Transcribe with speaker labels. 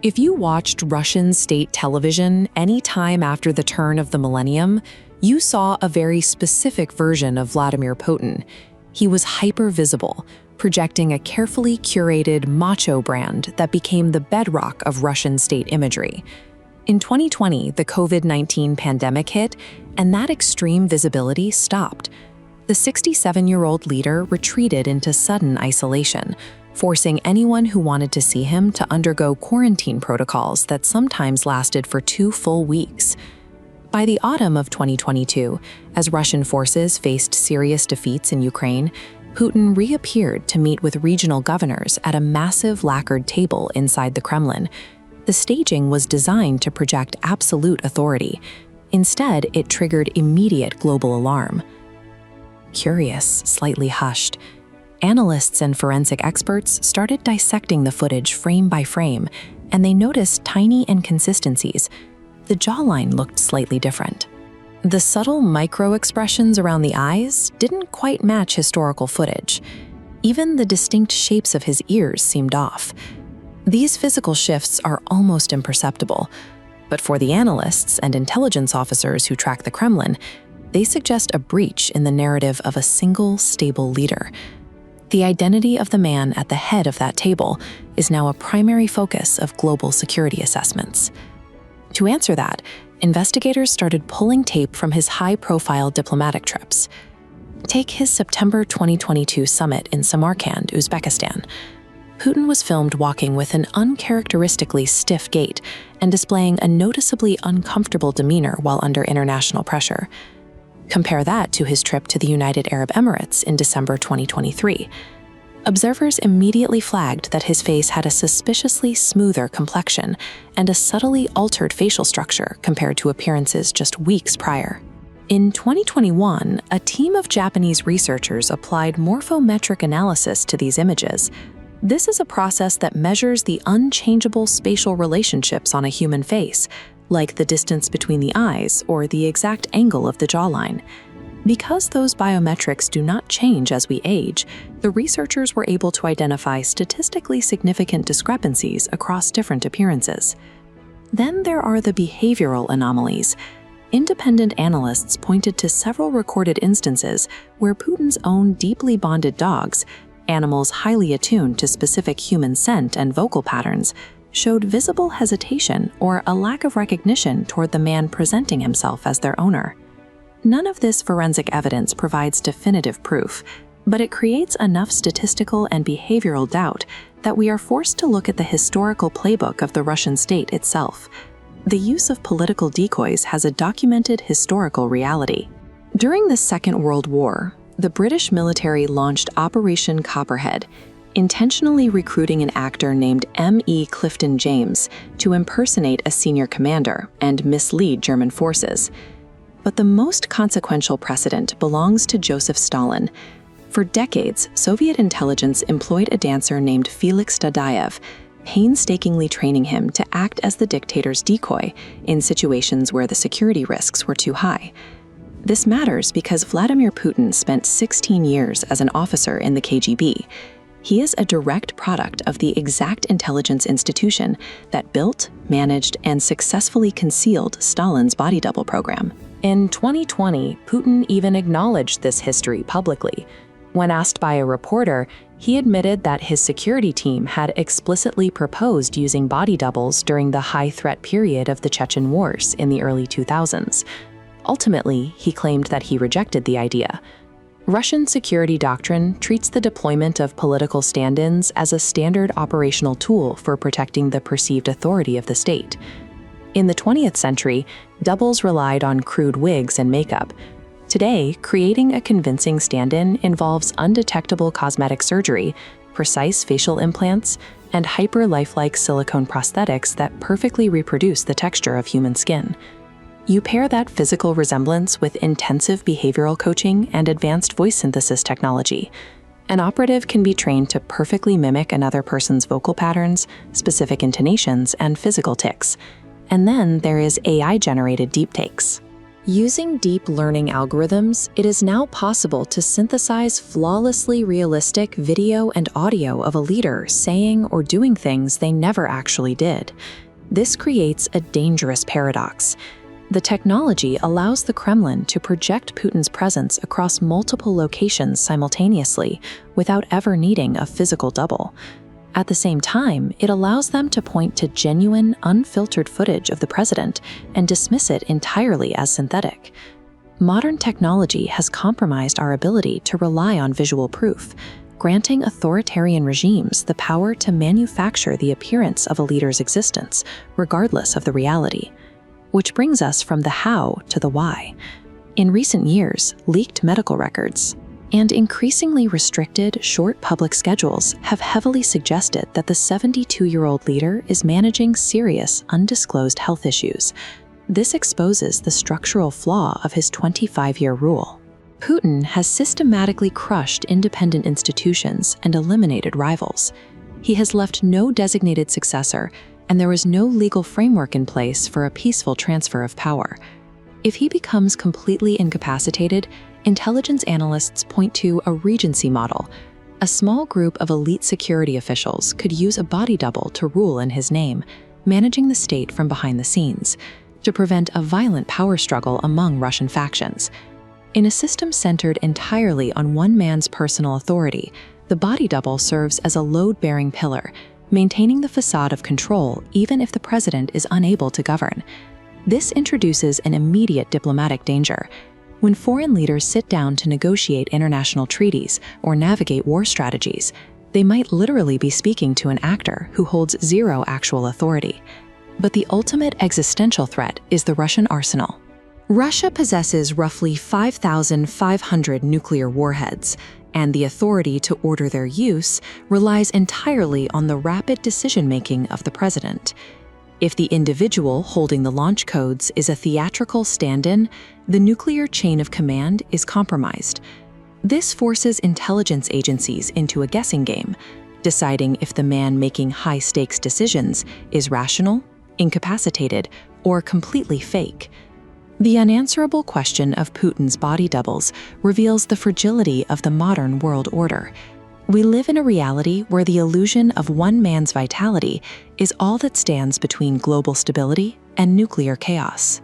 Speaker 1: If you watched Russian state television any time after the turn of the millennium, you saw a very specific version of Vladimir Putin. He was hyper-visible, projecting a carefully curated macho brand that became the bedrock of Russian state imagery. In 2020, the COVID-19 pandemic hit, and that extreme visibility stopped. The 67-year-old leader retreated into sudden isolation, forcing anyone who wanted to see him to undergo quarantine protocols that sometimes lasted for 2 full weeks. By the autumn of 2022, as Russian forces faced serious defeats in Ukraine, Putin reappeared to meet with regional governors at a massive lacquered table inside the Kremlin. The staging was designed to project absolute authority. Instead, it triggered immediate global alarm. Curious, slightly hushed, analysts and forensic experts started dissecting the footage frame by frame, and they noticed tiny inconsistencies. The jawline looked slightly different. The subtle micro-expressions around the eyes didn't quite match historical footage. Even the distinct shapes of his ears seemed off. These physical shifts are almost imperceptible, but for the analysts and intelligence officers who track the Kremlin, they suggest a breach in the narrative of a single, stable leader. The identity of the man at the head of that table is now a primary focus of global security assessments. To answer that, investigators started pulling tape from his high-profile diplomatic trips. Take his September 2022 summit in Samarkand, Uzbekistan. Putin was filmed walking with an uncharacteristically stiff gait and displaying a noticeably uncomfortable demeanor while under international pressure. Compare that to his trip to the United Arab Emirates in December 2023. Observers immediately flagged that his face had a suspiciously smoother complexion and a subtly altered facial structure compared to appearances just weeks prior. In 2021, a team of Japanese researchers applied morphometric analysis to these images. This is a process that measures the unchangeable spatial relationships on a human face, like the distance between the eyes or the exact angle of the jawline. Because those biometrics do not change as we age, the researchers were able to identify statistically significant discrepancies across different appearances. Then there are the behavioral anomalies. Independent analysts pointed to several recorded instances where Putin's own deeply bonded dogs, animals highly attuned to specific human scent and vocal patterns, showed visible hesitation or a lack of recognition toward the man presenting himself as their owner. None of this forensic evidence provides definitive proof, but it creates enough statistical and behavioral doubt that we are forced to look at the historical playbook of the Russian state itself. The use of political decoys has a documented historical reality. During the Second World War, the British military launched Operation Copperhead, intentionally recruiting an actor named M.E. Clifton James to impersonate a senior commander and mislead German forces. But the most consequential precedent belongs to Joseph Stalin. For decades, Soviet intelligence employed a dancer named Felix Dadaev, painstakingly training him to act as the dictator's decoy in situations where the security risks were too high. This matters because Vladimir Putin spent 16 years as an officer in the KGB. He is a direct product of the exact intelligence institution that built, managed, and successfully concealed Stalin's body double program. In 2020, Putin even acknowledged this history publicly. When asked by a reporter, he admitted that his security team had explicitly proposed using body doubles during the high-threat period of the Chechen Wars in the early 2000s. Ultimately, he claimed that he rejected the idea. Russian security doctrine treats the deployment of political stand-ins as a standard operational tool for protecting the perceived authority of the state. In the 20th century, doubles relied on crude wigs and makeup. Today, creating a convincing stand-in involves undetectable cosmetic surgery, precise facial implants, and hyper-lifelike silicone prosthetics that perfectly reproduce the texture of human skin. You pair that physical resemblance with intensive behavioral coaching and advanced voice synthesis technology. An operative can be trained to perfectly mimic another person's vocal patterns, specific intonations, and physical tics. And then there is AI-generated deeptakes. Using deep learning algorithms, it is now possible to synthesize flawlessly realistic video and audio of a leader saying or doing things they never actually did. This creates a dangerous paradox. The technology allows the Kremlin to project Putin's presence across multiple locations simultaneously without ever needing a physical double. At the same time, it allows them to point to genuine, unfiltered footage of the president and dismiss it entirely as synthetic. Modern technology has compromised our ability to rely on visual proof, granting authoritarian regimes the power to manufacture the appearance of a leader's existence, regardless of the reality. Which brings us from the how to the why. In recent years, leaked medical records and increasingly restricted, short public schedules have heavily suggested that the 72-year-old leader is managing serious, undisclosed health issues. This exposes the structural flaw of his 25-year rule. Putin has systematically crushed independent institutions and eliminated rivals. He has left no designated successor, and there is no legal framework in place for a peaceful transfer of power. If he becomes completely incapacitated, intelligence analysts point to a regency model. A small group of elite security officials could use a body double to rule in his name, managing the state from behind the scenes, to prevent a violent power struggle among Russian factions. In a system centered entirely on one man's personal authority, the body double serves as a load-bearing pillar, maintaining the facade of control even if the president is unable to govern. This introduces an immediate diplomatic danger. When foreign leaders sit down to negotiate international treaties or navigate war strategies, they might literally be speaking to an actor who holds zero actual authority. But the ultimate existential threat is the Russian arsenal. Russia possesses roughly 5,500 nuclear warheads, and the authority to order their use relies entirely on the rapid decision-making of the president. If the individual holding the launch codes is a theatrical stand-in, the nuclear chain of command is compromised. This forces intelligence agencies into a guessing game, deciding if the man making high-stakes decisions is rational, incapacitated, or completely fake. The unanswerable question of Putin's body doubles reveals the fragility of the modern world order. We live in a reality where the illusion of one man's vitality is all that stands between global stability and nuclear chaos.